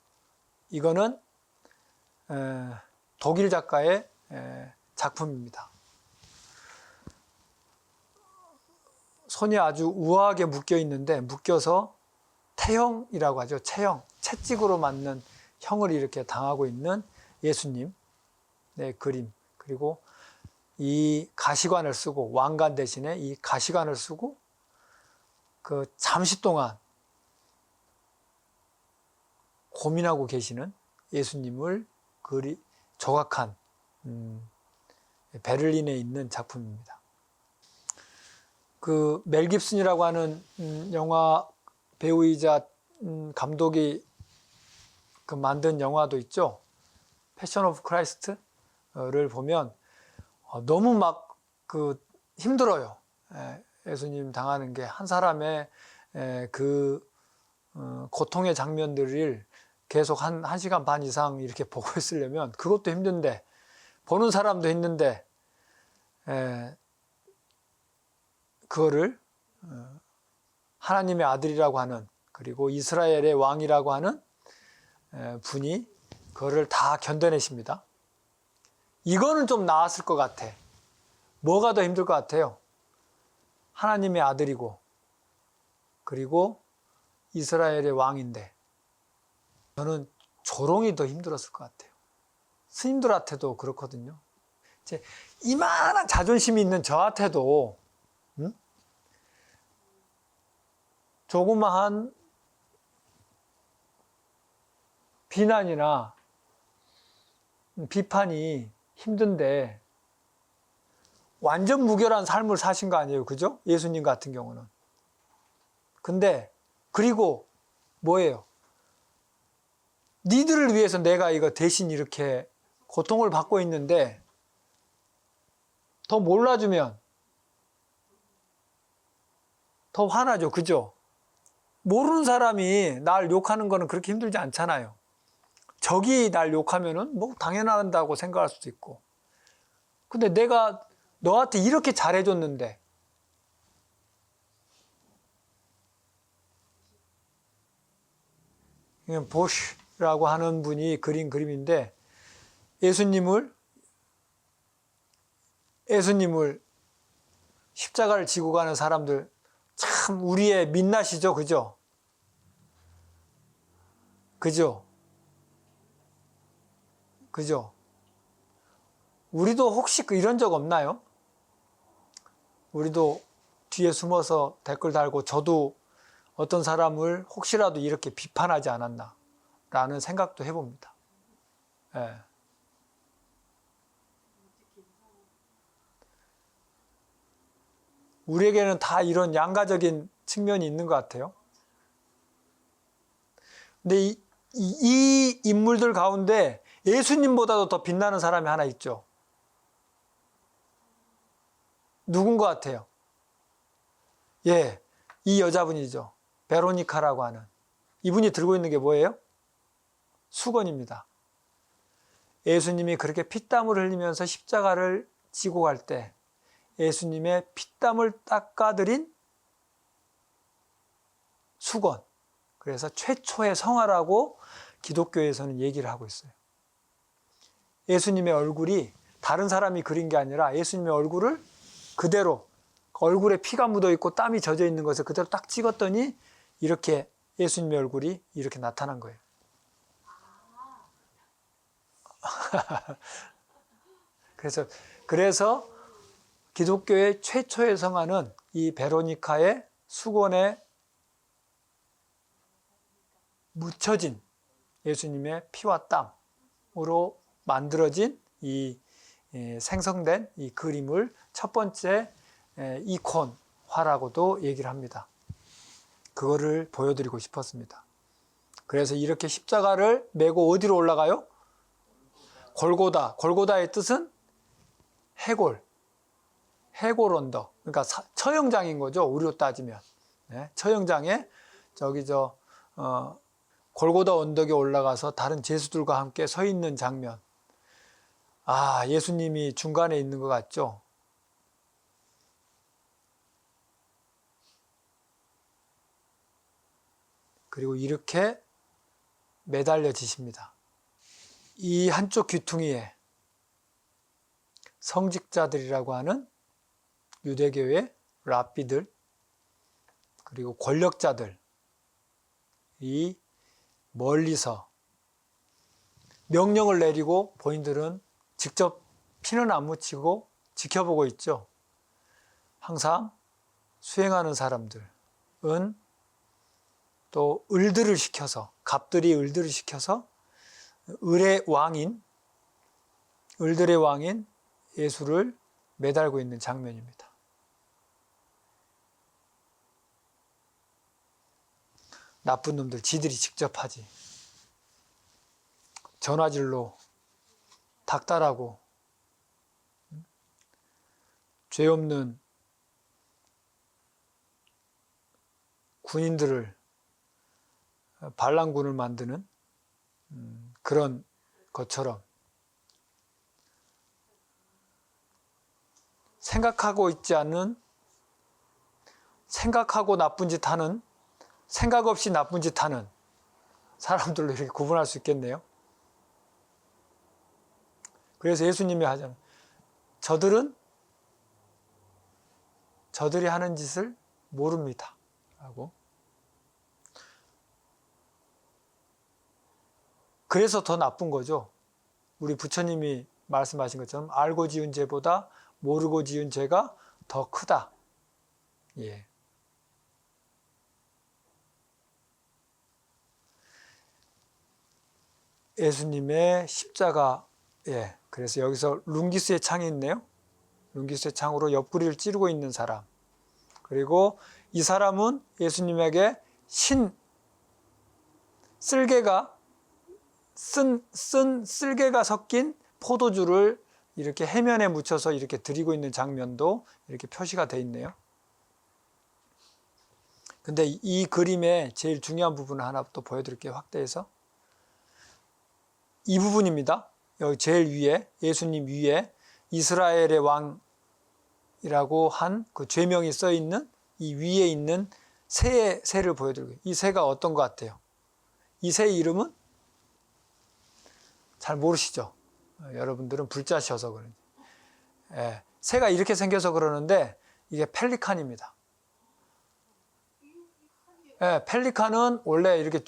이거는 독일 작가의 작품입니다. 손이 아주 우아하게 묶여 있는데 묶여서 태형이라고 하죠. 채형, 채찍으로 맞는 형을 이렇게 당하고 있는 예수님 그림. 그리고 이 가시관을 쓰고 왕관 대신에 이 가시관을 쓰고 그 잠시 동안 고민하고 계시는 예수님을 조각한 베를린에 있는 작품입니다. 그 멜 깁슨이라고 하는 영화 배우이자 감독이 그 만든 영화도 있죠. 패션 오브 크라이스트를 보면 너무 막 그 힘들어요. 예수님 당하는 게 한 사람의 그 고통의 장면들을 계속 한 1시간 반 이상 이렇게 보고 있으려면 그것도 힘든데 보는 사람도 힘든데 그거를 하나님의 아들이라고 하는 그리고 이스라엘의 왕이라고 하는 분이 그거를 다 견뎌내십니다. 이거는 좀 나았을 것 같아. 뭐가 더 힘들 것 같아요? 하나님의 아들이고 그리고 이스라엘의 왕인데 저는 조롱이 더 힘들었을 것 같아요. 스님들한테도 그렇거든요. 이제 이만한 자존심이 있는 저한테도 조그마한 비난이나 비판이 힘든데 완전 무결한 삶을 사신 거 아니에요, 그죠? 예수님 같은 경우는. 근데 그리고 뭐예요? 니들을 위해서 내가 이거 대신 이렇게 고통을 받고 있는데 더 몰라주면 더 화나죠, 그죠? 모르는 사람이 날 욕하는 거는 그렇게 힘들지 않잖아요. 적이 날 욕하면은 뭐 당연하다고 생각할 수도 있고. 근데 내가 너한테 이렇게 잘해줬는데 보쉬라고 하는 분이 그린 그림인데 예수님을 십자가를 지고 가는 사람들 참 우리의 민낯이죠, 그죠? 그죠? 그죠? 우리도 혹시 이런 적 없나요? 우리도 뒤에 숨어서 댓글 달고 저도 어떤 사람을 혹시라도 이렇게 비판하지 않았나 라는 생각도 해봅니다. 예. 우리에게는 다 이런 양가적인 측면이 있는 것 같아요. 근데 이 인물들 가운데 예수님보다도 더 빛나는 사람이 하나 있죠. 누군 것 같아요? 예, 이 여자분이죠. 베로니카라고 하는. 이분이 들고 있는 게 뭐예요? 수건입니다. 예수님이 그렇게 피땀을 흘리면서 십자가를 지고 갈 때 예수님의 피땀을 닦아드린 수건. 그래서 최초의 성화라고 기독교에서는 얘기를 하고 있어요. 예수님의 얼굴이 다른 사람이 그린 게 아니라 예수님의 얼굴을 그대로 얼굴에 피가 묻어 있고 땀이 젖어 있는 것을 그대로 딱 찍었더니 이렇게 예수님의 얼굴이 이렇게 나타난 거예요. 그래서 기독교의 최초의 성화는 이 베로니카의 수건에 묻혀진 예수님의 피와 땀으로 만들어진 이 생성된 이 그림을 첫 번째 이콘화라고도 얘기를 합니다. 그거를 보여드리고 싶었습니다. 그래서 이렇게 십자가를 메고 어디로 올라가요? 골고다. 골고다의 뜻은 해골 언덕. 그러니까 처형장인 거죠. 우리로 따지면. 네, 처형장에 골고다 언덕에 올라가서 다른 제수들과 함께 서 있는 장면. 아, 예수님이 중간에 있는 것 같죠? 그리고 이렇게 매달려지십니다. 이 한쪽 귀퉁이에 성직자들이라고 하는 유대교의 랍비들, 그리고 권력자들이 멀리서 명령을 내리고 본인들은 직접 피는 안 묻히고 지켜보고 있죠. 항상 수행하는 사람들은 또 을들을 시켜서, 갑들이 을들을 시켜서 을들의 왕인 예수를 매달고 있는 장면입니다. 나쁜 놈들 지들이 직접 하지. 전화질로 닥달하고 죄 없는 군인들을 반란군을 만드는 그런 것처럼 생각하고 있지 않는, 생각하고 나쁜 짓 하는, 생각 없이 나쁜 짓 하는 사람들로 이렇게 구분할 수 있겠네요. 그래서 예수님이 하잖아요. 저들이 하는 짓을 모릅니다. 라고. 그래서 더 나쁜 거죠. 우리 부처님이 말씀하신 것처럼 알고 지은 죄보다 모르고 지은 죄가 더 크다. 예. 예수님의 십자가, 예. 그래서 여기서 룽기스의 창이 있네요. 룽기스의 창으로 옆구리를 찌르고 있는 사람. 그리고 이 사람은 예수님에게 쓸개가 섞인 포도주를 이렇게 해면에 묻혀서 이렇게 드리고 있는 장면도 이렇게 표시가 되어 있네요. 근데 이 그림의 제일 중요한 부분을 하나 또 보여드릴게요. 확대해서. 이 부분입니다. 여기 제일 위에, 예수님 위에 이스라엘의 왕이라고 한 그 죄명이 써 있는 이 위에 있는 새를 보여드리고, 이 새가 어떤 것 같아요? 이 새의 이름은 잘 모르시죠? 여러분들은 불자셔서 그런지. 예, 새가 이렇게 생겨서 그러는데 이게 펠리칸입니다. 예, 펠리칸은 원래 이렇게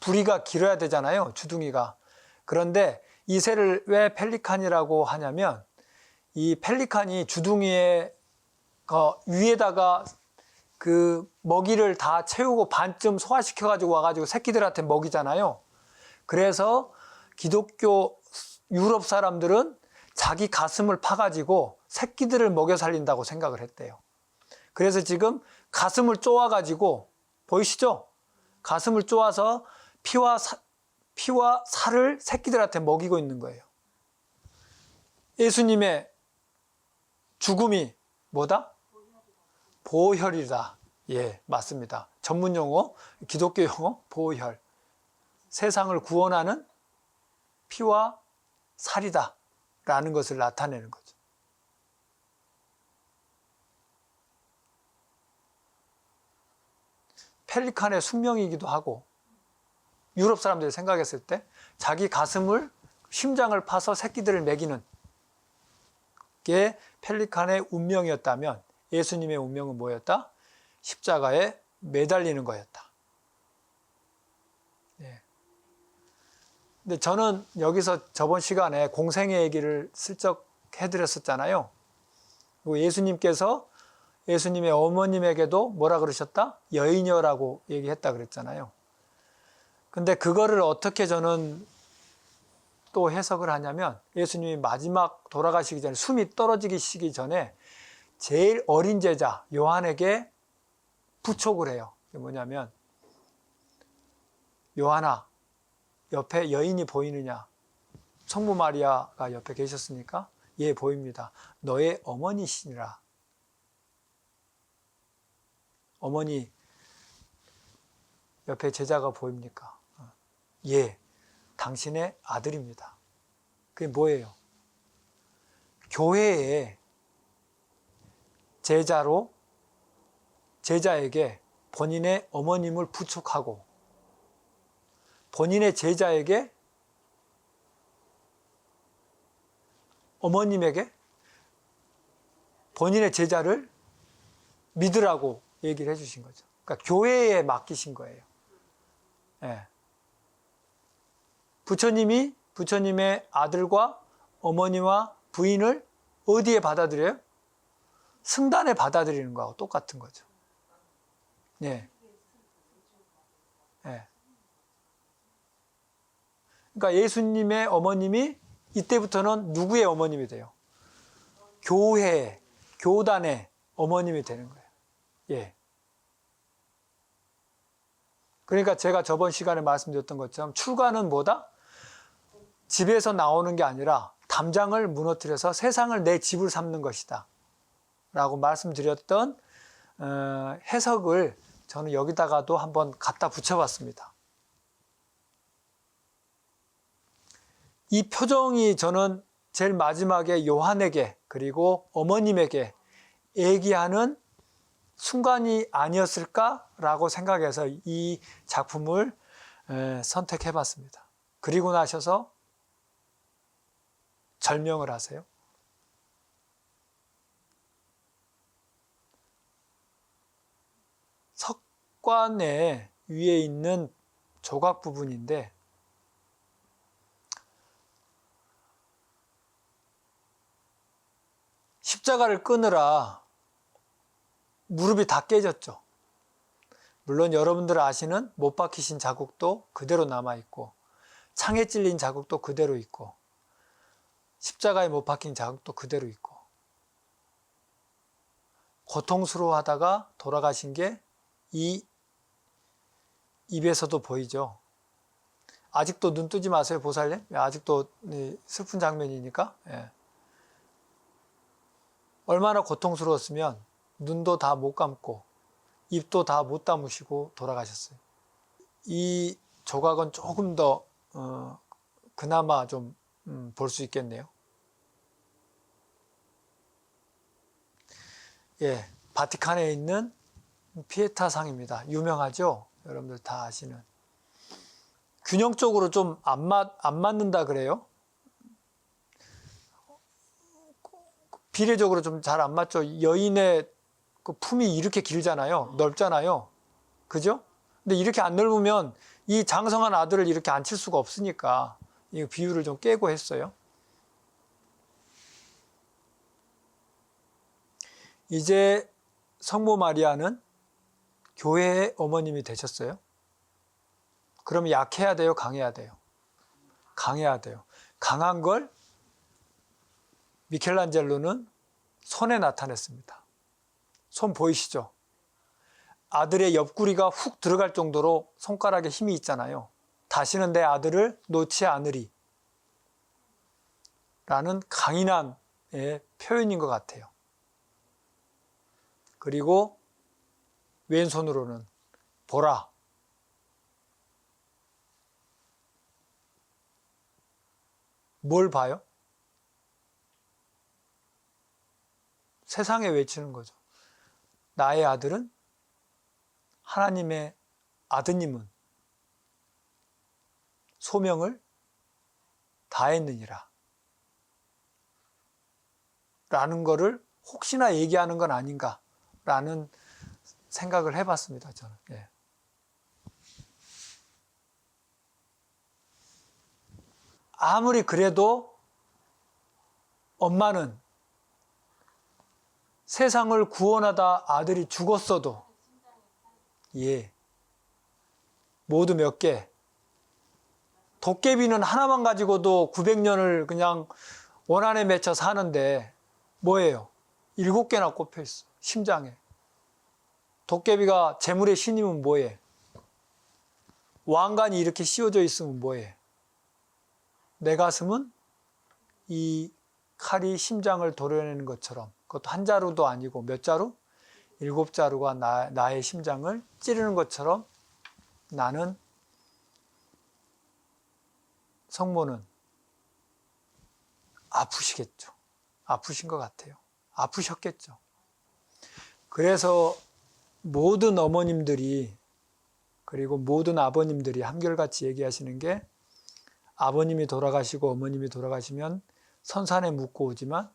부리가 길어야 되잖아요. 주둥이가. 그런데 이 새를 왜 펠리칸이라고 하냐면 이 펠리칸이 주둥이에 위에다가 그 먹이를 다 채우고 반쯤 소화시켜 가지고 와가지고 새끼들한테 먹이잖아요. 그래서 기독교 유럽 사람들은 자기 가슴을 파가지고 새끼들을 먹여 살린다고 생각을 했대요. 그래서 지금 가슴을 쪼아가지고 보이시죠? 가슴을 쪼아서 피와 살을 새끼들한테 먹이고 있는 거예요. 예수님의 죽음이 뭐다? 보혈이다. 예, 맞습니다. 전문 용어, 기독교 용어, 보혈. 세상을 구원하는 피와 살이다. 라는 것을 나타내는 거죠. 펠리칸의 숙명이기도 하고, 유럽 사람들이 생각했을 때 자기 가슴을, 심장을 파서 새끼들을 먹이는 게 펠리칸의 운명이었다면 예수님의 운명은 뭐였다? 십자가에 매달리는 거였다. 예. 근데 저는 여기서 저번 시간에 공생의 얘기를 슬쩍 해드렸었잖아요. 그리고 예수님께서 예수님의 어머님에게도 뭐라 그러셨다? 여인여라고 얘기했다 그랬잖아요. 근데 그거를 어떻게 저는 또 해석을 하냐면 예수님이 마지막 돌아가시기 전에 숨이 떨어지기 전에 제일 어린 제자 요한에게 부촉을 해요. 그게 뭐냐면 요한아, 옆에 여인이 보이느냐? 성모 마리아가 옆에 계셨으니까 예, 보입니다. 너의 어머니시니라. 어머니 옆에 제자가 보입니까? 예, 당신의 아들입니다. 그게 뭐예요? 교회에 제자에게 본인의 어머님을 부축하고 본인의 제자에게 어머님에게 본인의 제자를 믿으라고 얘기를 해주신 거죠. 그러니까 교회에 맡기신 거예요. 예. 부처님의 아들과 어머니와 부인을 어디에 받아들여요? 승단에 받아들이는 거하고 똑같은 거죠. 예. 예. 그러니까 예수님의 어머님이 이때부터는 누구의 어머님이 돼요? 교회, 교단의 어머님이 되는 거예요. 예. 그러니까 제가 저번 시간에 말씀드렸던 것처럼 출가는 뭐다? 집에서 나오는 게 아니라 담장을 무너뜨려서 세상을 내 집을 삼는 것이다. 라고 말씀드렸던 해석을 저는 여기다가도 한번 갖다 붙여봤습니다. 이 표정이 저는 제일 마지막에 요한에게 그리고 어머님에게 얘기하는 순간이 아니었을까라고 생각해서 이 작품을 선택해봤습니다. 그리고 나셔서 절명을 하세요. 석관의 위에 있는 조각 부분인데 십자가를 끊으라 무릎이 다 깨졌죠. 물론 여러분들 아시는 못 박히신 자국도 그대로 남아있고 창에 찔린 자국도 그대로 있고 십자가에 못 박힌 자국도 그대로 있고 고통스러워하다가 돌아가신 게 이 입에서도 보이죠. 아직도 눈 뜨지 마세요, 보살님. 아직도 슬픈 장면이니까. 예. 얼마나 고통스러웠으면 눈도 다 못 감고 입도 다 못 다무시고 돌아가셨어요. 이 조각은 조금 더 그나마 좀 볼 수 있겠네요. 예, 바티칸에 있는 피에타상입니다. 유명하죠? 여러분들 다 아시는. 균형적으로 좀 안 맞는다 그래요. 비례적으로 좀 잘 안 맞죠. 여인의 그 품이 이렇게 길잖아요. 넓잖아요. 그죠? 근데 이렇게 안 넓으면 이 장성한 아들을 이렇게 앉힐 수가 없으니까 이 비유를 좀 깨고 했어요. 이제 성모 마리아는 교회의 어머님이 되셨어요. 그러면 약해야 돼요? 강해야 돼요? 강해야 돼요. 강한 걸 미켈란젤로는 손에 나타냈습니다. 손 보이시죠? 아들의 옆구리가 훅 들어갈 정도로 손가락에 힘이 있잖아요. 다시는 내 아들을 놓지 않으리 라는 강인함의 표현인 것 같아요. 그리고 왼손으로는 보라. 뭘 봐요? 세상에 외치는 거죠. 나의 아들은, 하나님의 아드님은 소명을 다했느니라 라는 거를 혹시나 얘기하는 건 아닌가 라는 생각을 해봤습니다. 저는. 예. 아무리 그래도 엄마는 세상을 구원하다 아들이 죽었어도, 예, 모두 몇 개, 도깨비는 하나만 가지고도 900년을 그냥 원한에 맺혀 사는데 뭐예요? 7개나 꼽혀 있어, 심장에. 도깨비가 재물의 신이면 뭐해? 왕관이 이렇게 씌워져 있으면 뭐해? 내 가슴은 이 칼이 심장을 도려내는 것처럼, 그것도 한 자루도 아니고 몇 자루? 7자루가 나의 심장을 찌르는 것처럼 나는, 성모는 아프시겠죠. 아프신 것 같아요. 아프셨겠죠. 그래서 모든 어머님들이, 그리고 모든 아버님들이 한결같이 얘기하시는 게, 아버님이 돌아가시고 어머님이 돌아가시면 선산에 묻고 오지만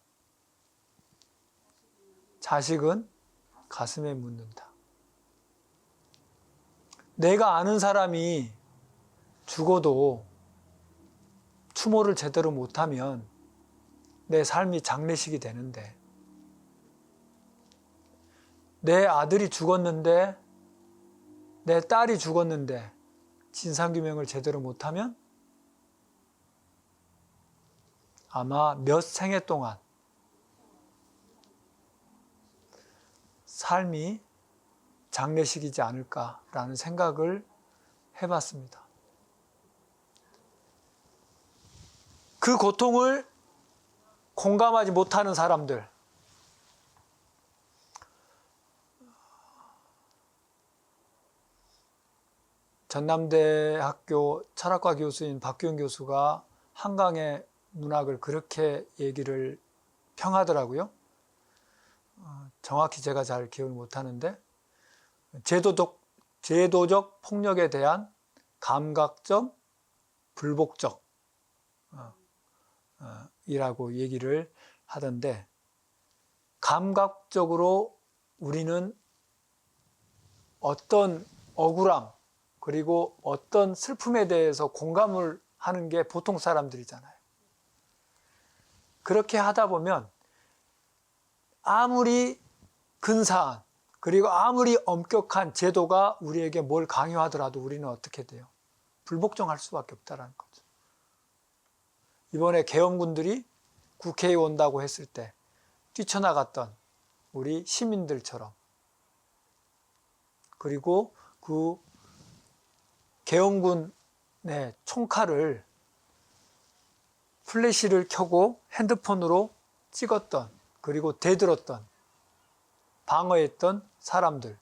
자식은 가슴에 묻는다. 내가 아는 사람이 죽어도 추모를 제대로 못하면 내 삶이 장례식이 되는데, 내 아들이 죽었는데, 내 딸이 죽었는데 진상규명을 제대로 못하면 아마 몇 생애 동안 삶이 장례식이지 않을까라는 생각을 해봤습니다. 그 고통을 공감하지 못하는 사람들, 전남대학교 철학과 교수인 박규영 교수가 한강의 문학을 그렇게 얘기를 평하더라고요. 정확히 제가 잘 기억을 못하는데, 제도적 폭력에 대한 감각적, 불복적 이라고 얘기를 하던데, 감각적으로 우리는 어떤 억울함, 그리고 어떤 슬픔에 대해서 공감을 하는 게 보통 사람들이잖아요. 그렇게 하다 보면 아무리 근사한, 그리고 아무리 엄격한 제도가 우리에게 뭘 강요하더라도 우리는 어떻게 돼요? 불복종할 수밖에 없다는 거죠. 이번에 계엄군들이 국회에 온다고 했을 때 뛰쳐나갔던 우리 시민들처럼, 그리고 그 계엄군의 총칼을 플래시를 켜고 핸드폰으로 찍었던, 그리고 대들었던, 방어했던 사람들은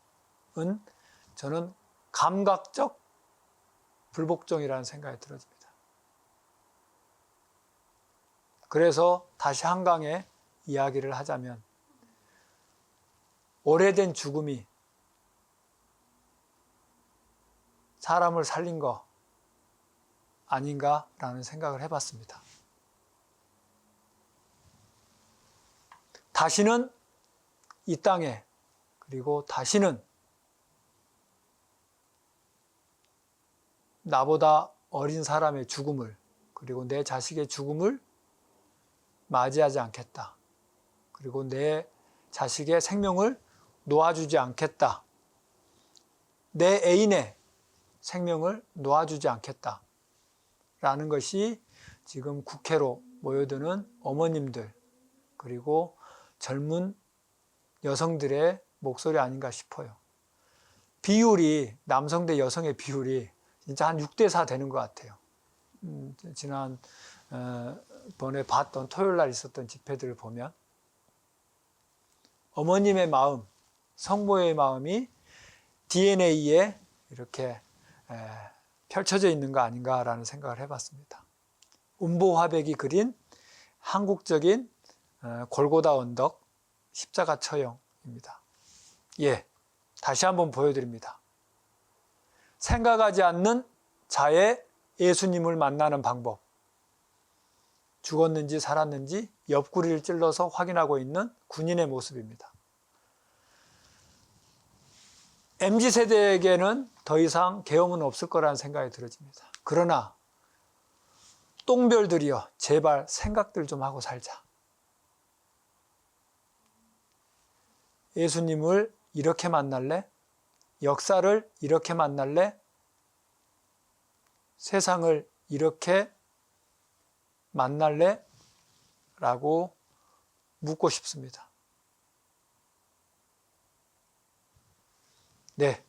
저는 감각적 불복종이라는 생각이 들어집니다. 그래서 다시 한강의 이야기를 하자면, 오래된 죽음이 사람을 살린 거 아닌가라는 생각을 해봤습니다. 다시는 이 땅에, 그리고 다시는 나보다 어린 사람의 죽음을, 그리고 내 자식의 죽음을 맞이하지 않겠다. 그리고 내 자식의 생명을 놓아주지 않겠다. 내 애인의 생명을 놓아주지 않겠다. 라는 것이 지금 국회로 모여드는 어머님들, 그리고 젊은 여성들의 목소리 아닌가 싶어요. 비율이, 남성 대 여성의 비율이 진짜 한 6대4 되는 것 같아요. 지난 번에 봤던 토요일 날 있었던 집회들을 보면 어머님의 마음, 성모의 마음이 DNA에 이렇게 펼쳐져 있는 거 아닌가라는 생각을 해봤습니다. 운보 화백이 그린 한국적인 골고다 언덕 십자가 처형입니다. 예, 다시 한번 보여드립니다. 생각하지 않는 자의 예수님을 만나는 방법. 죽었는지 살았는지 옆구리를 찔러서 확인하고 있는 군인의 모습입니다. MZ세대에게는 더 이상 계엄은 없을 거라는 생각이 들어집니다. 그러나 똥별들이여, 제발 생각들 좀 하고 살자. 예수님을 이렇게 만날래? 역사를 이렇게 만날래? 세상을 이렇게 만날래? 라고 묻고 싶습니다. 네,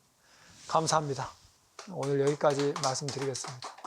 감사합니다. 오늘 여기까지 말씀드리겠습니다.